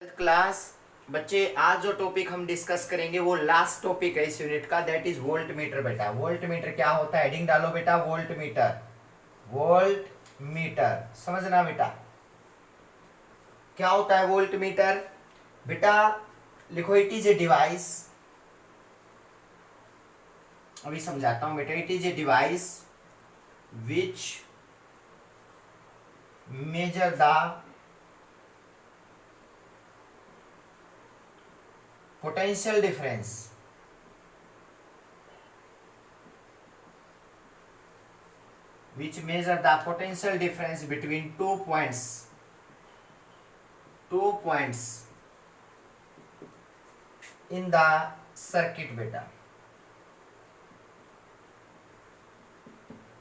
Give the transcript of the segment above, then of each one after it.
Class बच्चे, आज जो टॉपिक हम डिस्कस करेंगे वो लास्ट टॉपिक है इस यूनिट का, दैट इज वोल्ट मीटर। बेटा वोल्ट मीटर क्या होता है, हेडिंग डालो बेटा, वोल्ट मीटर। वोल्ट मीटर समझना बेटा, क्या होता है वोल्ट मीटर। बेटा लिखो, इट इज ए डिवाइस, अभी समझाता हूं बेटा। It is a device which measure the potential difference which measure the potential difference between two points in the circuit। बेटा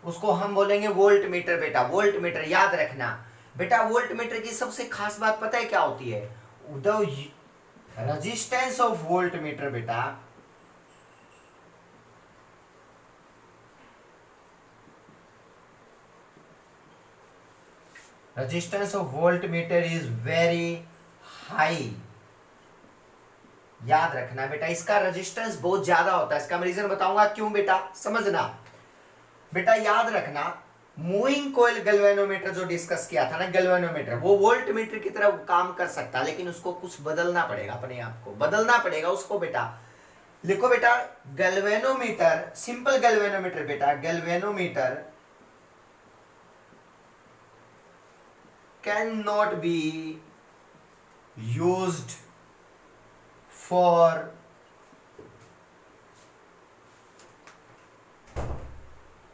उसको हम बोलेंगे वोल्ट मीटर। बेटा वोल्ट मीटर याद रखना बेटा। वोल्ट मीटर की सबसे खास बात पता है क्या होती है, the resistance of voltmeter. बेटा resistance of voltmeter is very high. याद रखना बेटा, इसका रेजिस्टेंस बहुत ज्यादा होता है। इसका मैं रीजन बताऊंगा क्यों बेटा, समझना बेटा। याद रखना, मूविंग कोयल गैल्वेनोमीटर जो डिस्कस किया था ना, गैल्वेनोमीटर वो वोल्ट मीटर की तरह काम कर सकता है, लेकिन उसको कुछ बदलना पड़ेगा, अपने आप को बदलना पड़ेगा उसको। बेटा लिखो बेटा, गैल्वेनोमीटर, सिंपल गैल्वेनोमीटर बेटा, galvanometer can not be used for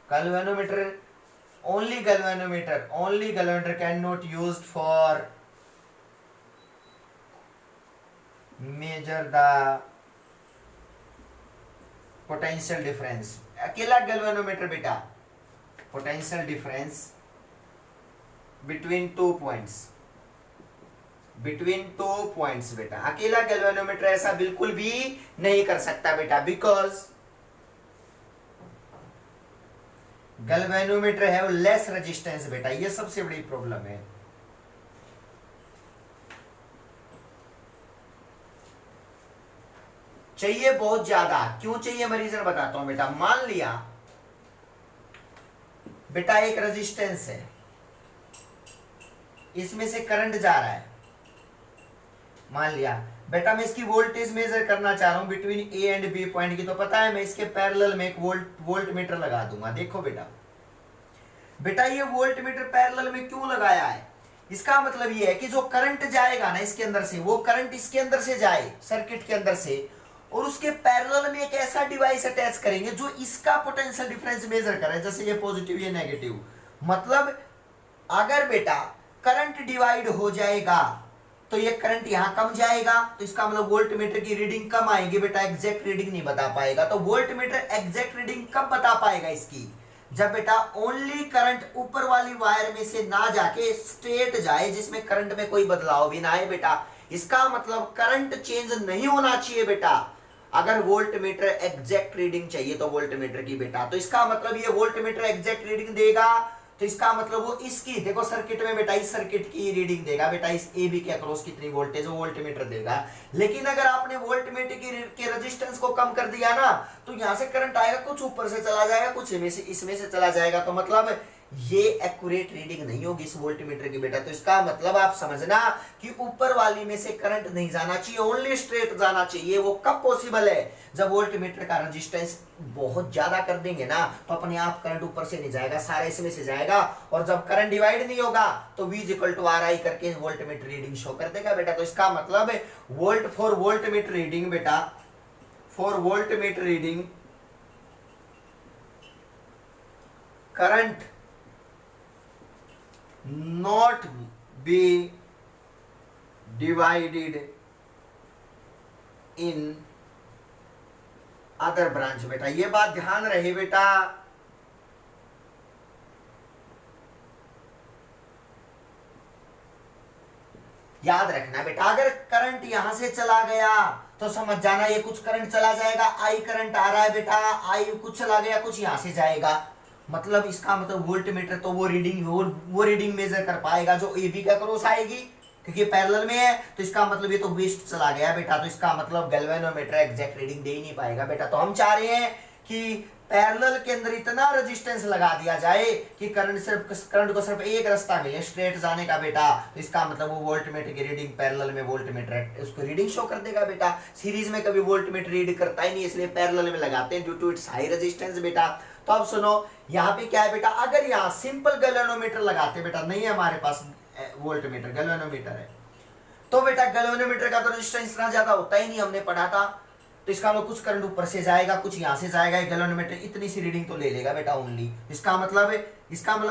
galvanometer, only galvanometer cannot used for measure the potential difference। अकेला galvanometer बेटा, potential difference between two points बेटा, अकेला galvanometer ऐसा बिल्कुल भी नहीं कर सकता बेटा, बिकॉज गैल्वेनोमीटर है लेस रेजिस्टेंस। बेटा ये सबसे बड़ी प्रॉब्लम है। चाहिए बहुत ज्यादा, क्यों चाहिए मैं रीजन बताता हूं बेटा। मान लिया बेटा एक रेजिस्टेंस है, इसमें से करंट जा रहा है। मान लिया बेटा मैं इसकी वोल्टेज मेजर करना चाह रहा हूं between A and B point की, तो पता है मैं इसके पैरेलल में एक वोल्ट मीटर लगा दूंगा। देखो बेटा ये वोल्ट मीटर पैरेलल में क्यों लगाया है, इसका मतलब ये है कि जो करंट जाएगा ना इसके अंदर से, वो करंट इसके अंदर से जाए, सर्किट के अंदर से, और उसके पैरेलल में एक ऐसा डिवाइस अटैच करेंगे जो इसका पोटेंशियल डिफरेंस मेजर करे, जैसे ये पॉजिटिव ये नेगेटिव। मतलब अगर बेटा करंट डिवाइड हो जाएगा तो ये करंट यहां कम जाएगा, तो इसका मतलब वोल्ट मीटर की रीडिंग कम आएगी। बेटा एग्जैक्ट रीडिंग नहीं बता पाएगा। तो वोल्ट मीटर एग्जैक्ट रीडिंग कब बता पाएगा इसकी, जब बेटा ओनली करंट ऊपर वाली वायर में से ना जाके स्ट्रेट जाए, जिसमें करंट में कोई बदलाव भी ना आए। बेटा इसका मतलब करंट चेंज नहीं होना चाहिए बेटा, अगर वोल्ट मीटर एग्जैक्ट रीडिंग चाहिए तो वोल्ट मीटर की। बेटा तो इसका मतलब ये वोल्ट मीटर एग्जैक्ट रीडिंग देगा, तो इसका मतलब वो इसकी, देखो सर्किट में बेटा इस सर्किट की रीडिंग देगा बेटा, इस ए बी के अक्रॉस कितनी वोल्टेज वो वोल्ट मीटर देगा। लेकिन अगर आपने वोल्ट मीटर के रेजिस्टेंस को कम कर दिया ना, तो यहां से करंट आएगा, कुछ ऊपर से चला जाएगा, कुछ इसमें से चला जाएगा, तो मतलब ये एक्यूरेट रीडिंग नहीं होगी इस वोल्ट मीटर की। बेटा तो इसका मतलब आप समझना कि ऊपर वाली में से करंट नहीं जाना चाहिए, ओनली स्ट्रेट जाना चाहिए। वो कब पॉसिबल है, जब वोल्ट मीटर का रेजिस्टेंस बहुत ज्यादा कर देंगे ना, तो अपने आप करंट ऊपर से नहीं जाएगा, सारा इसमें से जाएगा। और जब करंट डिवाइड नहीं होगा तो V = RI करके वोल्ट मीटर रीडिंग शो कर देगा बेटा। तो इसका मतलब volt for voltmeter reading बेटा, for voltmeter reading current not be divided in other branch। बेटा ये बात ध्यान रहे बेटा, याद रखना बेटा। अगर करंट यहां से चला गया तो समझ जाना ये कुछ करंट चला जाएगा, आई करंट आ रहा है बेटा, आई कुछ चला गया, कुछ यहां से जाएगा। मतलब इसका मतलब वोल्ट मीटर तो वो रीडिंग मेजर कर पाएगा जो ए बी का क्रॉस आएगी, क्योंकि पैरेलल में है तो इसका मतलब ये तो वेस्ट चला गया बेटा, तो इसका मतलब गैल्वेनोमीटर एग्जैक्ट रीडिंग दे ही नहीं पाएगा बेटा। तो हम चाह रहे हैं कि पैरेलल के अंदर इतना रेजिस्टेंस लगा दिया जाए कि करंट को सिर्फ एक रास्ता मिले स्ट्रेट जाने का बेटा, तो इसका मतलब वो वोल्टमीटर की रीडिंग पैरेलल में वोल्टमीटर उसको रीडिंग शो कर देगा बेटा। सीरीज में कभी वोल्टमीटर रीड करता ही नहीं, इसलिए पैरेलल में लगाते हैं due to its high resistance बेटा। तो अब सुनो यहाँ पे क्या है बेटा, अगर यहाँ सिंपल गैल्वेनोमीटर लगाते बेटा, नहीं है हमारे पास वोल्टमीटर, गैल्वेनोमीटर है, तो बेटा गैल्वेनोमीटर का तो रेजिस्टेंस इतना ज्यादा होता ही नहीं, हमने पढ़ा था। तो इसका मतलब कुछ करंट ऊपर से जाएगा, कुछ यहां से जाएगा, गैल्वेनोमीटर इतनी सी रीडिंग तो ले लेगा बेटा ओनली। इसका मतलब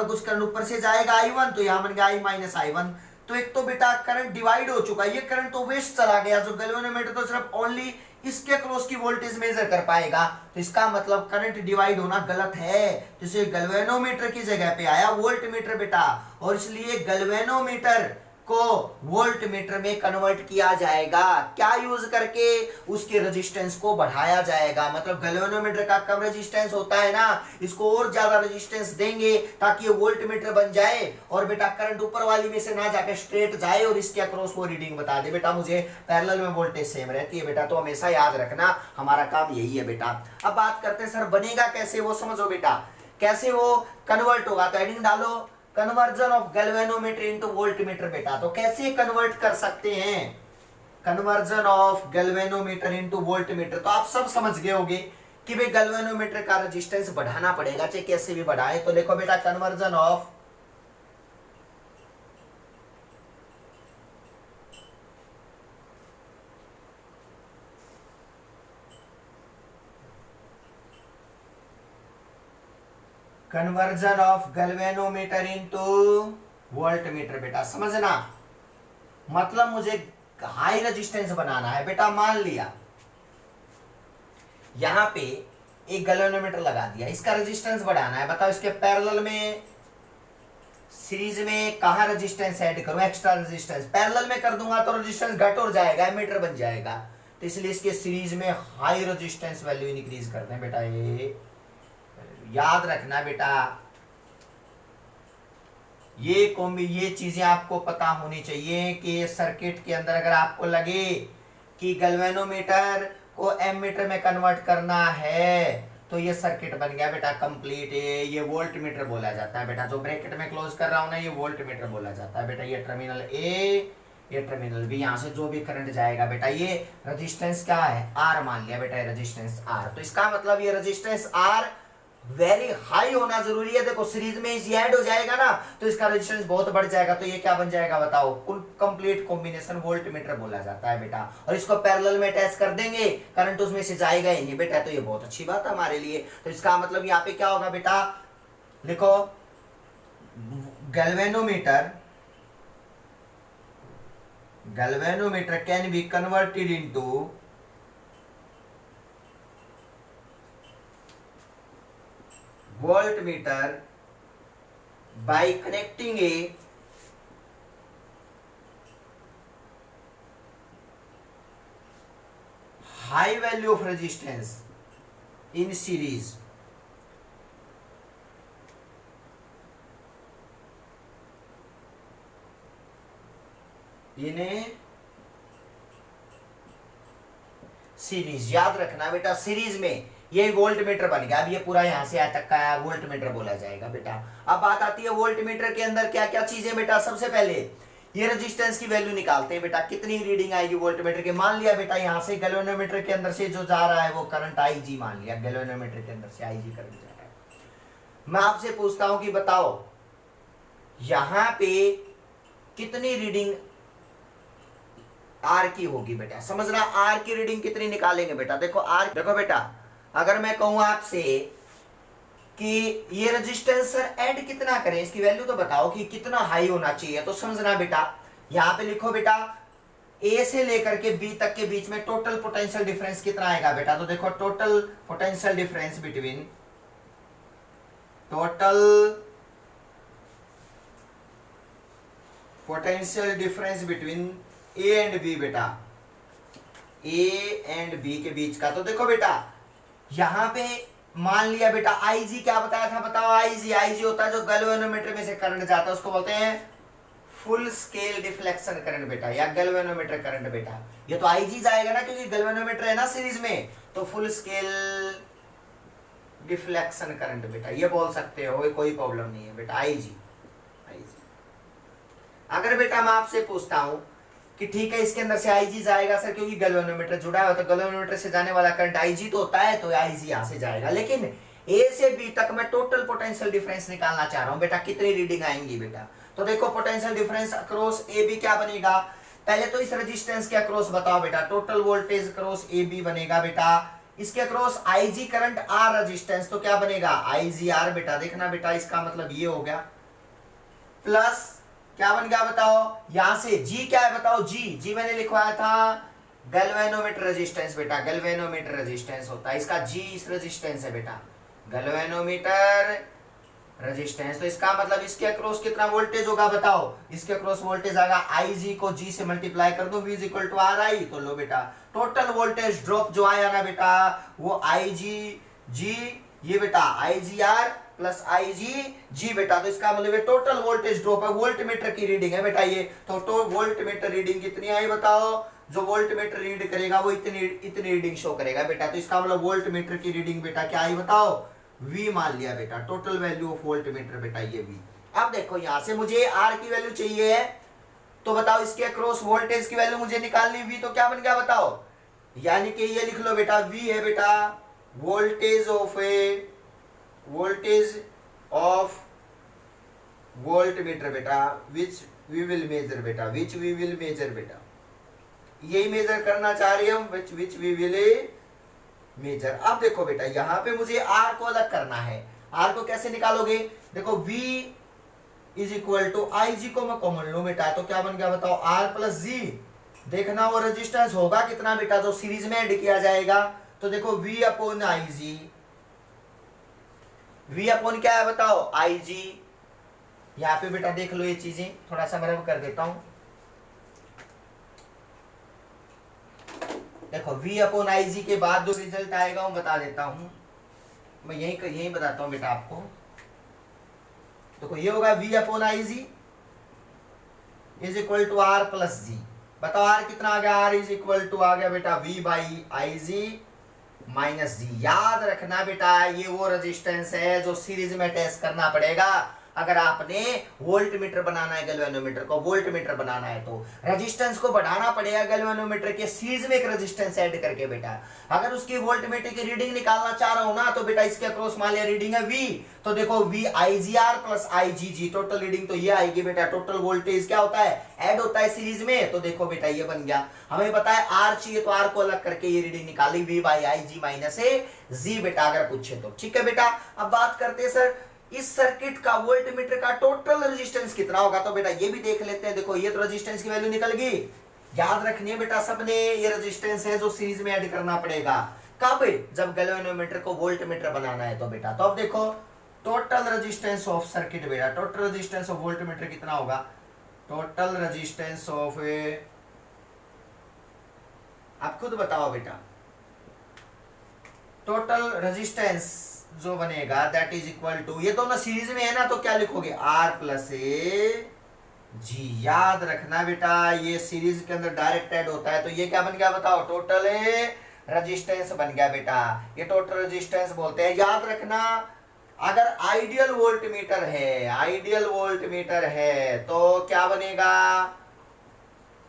कुछ करंट ऊपर से जाएगा I1, तो यहाँ बन गया I माइनस I1। तो एक तो बेटा करंट डिवाइड हो चुका है, ये करंट तो वेस्ट चला गया, जो गैल्वेनोमीटर तो सिर्फ ओनली इसके क्रॉस की वोल्टेज मेजर कर पाएगा, तो इसका मतलब करंट डिवाइड होना गलत है, तो इसे गैल्वेनोमीटर की जगह पे आया वोल्टमीटर बेटा, और इसलिए गैल्वेनोमीटर को वोल्टमीटर में कन्वर्ट किया जाएगा, क्या यूज करके, उसके रेजिस्टेंस को बढ़ाया जाएगा। मतलब गैल्वेनोमीटर का कम रेजिस्टेंस होता है ना, इसको और ज्यादा रेजिस्टेंस देंगे ताकि ये वोल्टमीटर बन जाए, और बेटा करंट ऊपर वाली में से ना जाके स्ट्रेट जाए और इसके अक्रॉस वो रीडिंग बता दे बेटा मुझे पैरेलल में वोल्टेज सेम रहती है बेटा। तो हमेशा याद रखना हमारा काम यही है बेटा। अब बात करते हैं सर बनेगा कैसे, वो समझो बेटा, कैसे वो कन्वर्ट होगा। तो हेडिंग डालो conversion of galvanometer into voltmeter बेटा। तो कैसे कन्वर्ट कर सकते हैं conversion of galvanometer into voltmeter, तो आप सब समझ गए होंगे कि भाई गैल्वेनोमीटर का रेजिस्टेंस बढ़ाना पड़ेगा, चाहे कैसे भी बढ़ाए। तो देखो बेटा conversion of conversion of galvanometer into voltmeter बेटा, समझना मतलब मुझे हाई रेजिस्टेंस बनाना है बेटा। मान लिया यहां पे एक गैल्वेनोमीटर लगा दिया, इसका रेजिस्टेंस बढ़ाना है, बताओ इसके पैरेलल में सीरीज में कहां रेजिस्टेंस ऐड करूं, एक्स्ट्रा रेजिस्टेंस। पैरेलल में कर दूंगा तो रेजिस्टेंस घट और जाएगा, एमीटर बन जाएगा, तो इसलिए इसके सीरीज में हाई रेजिस्टेंस वैल्यू इंक्रीज करते हैं बेटा। ये याद रखना बेटा, ये चीजें आपको पता होनी चाहिए कि सर्किट के अंदर अगर आपको लगे कि गैल्वेनोमीटर को एमीटर में कन्वर्ट करना है तो ये सर्किट बन गया बेटा कंप्लीट। ये वोल्टमीटर बोला जाता है बेटा, जो ब्रैकेट में क्लोज कर रहा हूं ना ये वोल्टमीटर बोला जाता है बेटा। ये टर्मिनल ए, ये टर्मिनल बी, यहां से जो भी करंट जाएगा बेटा, ये रेजिस्टेंस क्या है आर मान लिया बेटा, रेजिस्टेंस आर। तो इसका मतलब ये रेजिस्टेंस आर वेरी हाई होना जरूरी है। देखो सीरीज में इसी ऐड हो जाएगा ना तो इसका रेजिस्टेंस बहुत बढ़ जाएगा, तो ये क्या बन जाएगा बताओ, कुल कंप्लीट कॉम्बिनेशन वोल्टमीटर बोला जाता है बेटा। और इसको पैरेलल में अटैच कर देंगे, करंट उसमें से जाएगा ही नहीं बेटा, तो ये बहुत अच्छी बात है हमारे लिए। तो इसका मतलब यहाँ पे क्या होगा बेटा, लिखो galvanometer can be converted into voltmeter by connecting a high value of resistance in series in a series. याद रखना बेटा सीरीज में ये वोल्टमीटर बन गया। अब ये पूरा यहां से यहाँ तक का वोल्टमीटर बोला जाएगा बेटा। अब बात आती है वोल्टमीटर के अंदर क्या क्या चीजें बेटा। सबसे पहले ये रेजिस्टेंस की वैल्यू निकालते हैं बेटा, कितनी रीडिंग आएगी वोल्टमीटर के। मान लिया बेटा यहां से गैल्वेनोमीटर के अंदर से जो जा रहा है वो करंट IG मान लिया, गैल्वेनोमीटर के अंदर से IG करंट जा रहा है। मैं आपसे पूछता हूं कि बताओ यहां पे कितनी रीडिंग R की होगी बेटा। समझना R की रीडिंग कितनी निकालेंगे बेटा। देखो बेटा अगर मैं कहूं आपसे कि ये रेजिस्टेंस सर ऐड कितना करें, इसकी वैल्यू तो बताओ कि कितना हाई होना चाहिए। तो समझना बेटा यहां पे लिखो बेटा A से लेकर के B तक के बीच में टोटल पोटेंशियल डिफरेंस कितना आएगा बेटा। तो देखो total potential difference between A and B बेटा, A एंड B के बीच का। तो देखो बेटा यहां पे मान लिया बेटा IG क्या बताया था, बताओ IG होता है जो गैल्वेनोमीटर में से करंट जाता है उसको बोलते हैं फुल स्केल डिफ्लेक्शन करंट बेटा या गैल्वेनोमीटर करंट बेटा, ये तो आईजी जाएगा ना क्योंकि गैल्वेनोमीटर है ना सीरीज में, तो फुल स्केल डिफ्लेक्शन करंट बेटा ये बोल सकते हो, कोई प्रॉब्लम नहीं है बेटा। आईजी अगर बेटा मैं आपसे पूछता हूं कि ठीक है इसके अंदर से आईजी जाएगा सर क्योंकि गैल्वेनोमीटर जुड़ा है, तो गैल्वेनोमीटर से जाने वाला करंट आईजी तो होता है, तो आईजी यहां से जाएगा। लेकिन ए से बी तक मैं टोटल पोटेंशियल डिफरेंस निकालना चाह रहा हूं बेटा, कितनी रीडिंग आएंगी बेटा। तो देखो potential difference across A B क्या बनेगा, पहले तो इस रेजिस्टेंस के अक्रॉस बताओ बेटा, total voltage across A B बनेगा बेटा, इसके across IG current R resistance, तो क्या बनेगा आईजी आर बेटा। देखना बेटा इसका मतलब ये हो गया, प्लस क्या बन गया बताओ, यहां से जी क्या है बताओ, जी मैंने लिखवाया था गैल्वेनोमीटर रेजिस्टेंस बेटा, गैल्वेनोमीटर रेजिस्टेंस होता है इसका, जी इस रेजिस्टेंस है बेटा गैल्वेनोमीटर रेजिस्टेंस। तो इसका मतलब इसके अक्रॉस कितना वोल्टेज होगा बताओ, इसके अक्रॉस वोल्टेज आएगा आईजी को जी से मल्टीप्लाई कर दो, V equal to R I, तो लो बेटा टोटल वोल्टेज ड्रॉप जो आया ना बेटा वो आईजी जी, ये बेटा आईजी आर प्लस आईजी जी बेटा, तो इसका मतलब टोटल वोल्टेज ड्रॉप है, वोल्ट मीटर की रीडिंग है बेटा ये। तो वोल्ट मीटर रीडिंग कितनी आई बताओ, जो वोल्ट मीटर रीड करेगा वो इतनी रीडिंग शो करेगा बेटा। तो इसका मतलब वोल्ट मीटर की रीडिंग बेटा क्या आई बताओ, V मान लिया बेटा, total value of voltmeter बेटा ये V। अब देखो यहां से मुझे R की वैल्यू चाहिए है, तो बताओ इसके अक्रॉस वोल्टेज की वैल्यू मुझे निकालनी, V तो क्या बन गया बताओ, यानी कि ये लिख लो बेटा V है बेटा वोल्टेज ऑफ वोल्ट मीटर बेटा, विच वी विल मेजर बेटा, विच वी विल मेजर बेटा, यही मेजर करना चाह रहे हम, विच वी विल मेजर। अब देखो बेटा यहां पे मुझे R को अलग करना है, R को कैसे निकालोगे, देखो V इज इक्वल टू आई जी को मैं कॉमन लूं बेटा, तो क्या बन गया बताओ R प्लस जी। देखना वो रेजिस्टेंस होगा कितना बेटा जो सीरीज में ऐड किया जाएगा, तो देखो V upon I G, V upon क्या है बताओ आई जी। यहां पे बेटा देख लो ये चीजें, थोड़ा सा मैं रब कर देता हूं, देखो V अपॉन आई जी के बाद जो रिजल्ट आएगा वो बता देता हूं मैं, यही बताता हूं बेटा आपको। देखो ये होगा V upon I G is equal to R plus G, बताओ R कितना आ गया, R इज इक्वल टू आ गया बेटा V by I G minus G. याद रखना बेटा ये वो रेजिस्टेंस है जो सीरीज में टेस्ट करना पड़ेगा अगर आपने वोल्ट मीटर बनाना है, गैल्वेनोमीटर को वोल्ट मीटर बनाना है तो रेजिस्टेंस को बढ़ाना पड़ेगा गैल्वेनोमीटर के सीरीज में एक रेजिस्टेंस ऐड करके बेटा। अगर उसकी वोल्ट मीटर की रीडिंग निकालना चाह रहा हूं ना तो बेटा इसके अक्रॉस मान लिया रीडिंग है V, तो देखो V IGR plus IGG, total reading तो ये आएगी बेटा, टोटल वोल्टेज क्या होता है ऐड होता है सीरीज में, तो देखो बेटा ये बन गया। हमें पता है R चाहिए तो R को अलग करके ये रीडिंग निकाली V बाई IG माइनस जी बेटा, अगर पूछे तो ठीक है बेटा। अब बात करते हैं सर इस सर्किट का वोल्ट मीटर का टोटल रेजिस्टेंस कितना होगा, तो बेटा ये भी देख लेते हैं। देखो ये तो रेजिस्टेंस की वैल्यू निकल गई, याद रखनी है बेटा सबने ये रेजिस्टेंस है जो सीरीज में ऐड करना पड़ेगा, कब जब गैल्वेनोमीटर को वोल्ट मीटर बनाना है तो बेटा। तो अब देखो टोटल रेजिस्टेंस ऑफ सर्किट बेटा, total resistance of volt meter कितना होगा, टोटल रेजिस्टेंस ऑफ, आप खुद बताओ बेटा, टोटल रेजिस्टेंस जो बनेगा दैट इज इक्वल टू, ये दोनों सीरीज में है ना तो क्या लिखोगे R प्लस जी। याद रखना बेटा ये सीरीज के अंदर डायरेक्ट ऐड होता है, तो ये क्या बन गया बताओ, टोटल रेजिस्टेंस बन गया बेटा, ये टोटल रेजिस्टेंस बोलते हैं। याद रखना अगर आइडियल वोल्ट मीटर है, आइडियल वोल्ट मीटर है तो क्या बनेगा,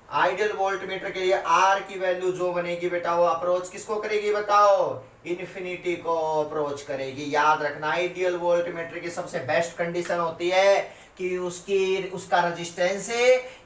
आइडियल वोल्ट मीटर के लिए R की वैल्यू जो बनेगी बेटा वो अप्रोच किसको करेगी बताओ, इन्फिनिटी को अप्रोच करेगी। याद रखना आइडियल वोल्ट मीटर की सबसे बेस्ट कंडीशन होती है कि उसका रेजिस्टेंस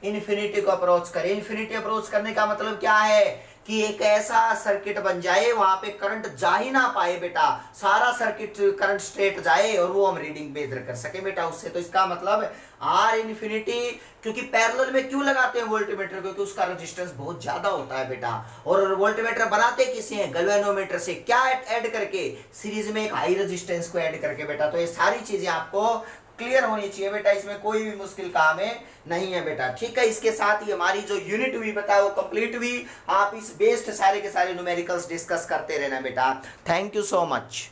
इन्फिनिटी को अप्रोच करे। इन्फिनिटी अप्रोच करने का मतलब क्या है कि एक ऐसा सर्किट बन जाए वहां पे करंट जा ही ना पाए बेटा, सारा सर्किट करंट स्ट्रेट जाए और वो हम रीडिंग मेजर कर सके बेटा उससे। तो इसका मतलब R इन्फिनिटी, क्योंकि पैरेलल में क्यों लगाते हैं वोल्टमीटर, क्योंकि उसका रेजिस्टेंस बहुत ज्यादा होता है बेटा। और वोल्टमीटर बनाते किसे हैं, गैल्वेनोमीटर से, क्या ऐड करके, सीरीज में एक हाई रेजिस्टेंस को ऐड करके बेटा। तो ये सारी चीजें आपको क्लियर होनी चाहिए बेटा, इसमें कोई भी मुश्किल काम है नहीं है बेटा, ठीक है। इसके साथ ही हमारी जो यूनिट हुई बेटा वो कंप्लीट हुई। आप इस बेस्ड सारे के सारे न्यूमेरिकल्स डिस्कस करते रहना बेटा। Thank you so much.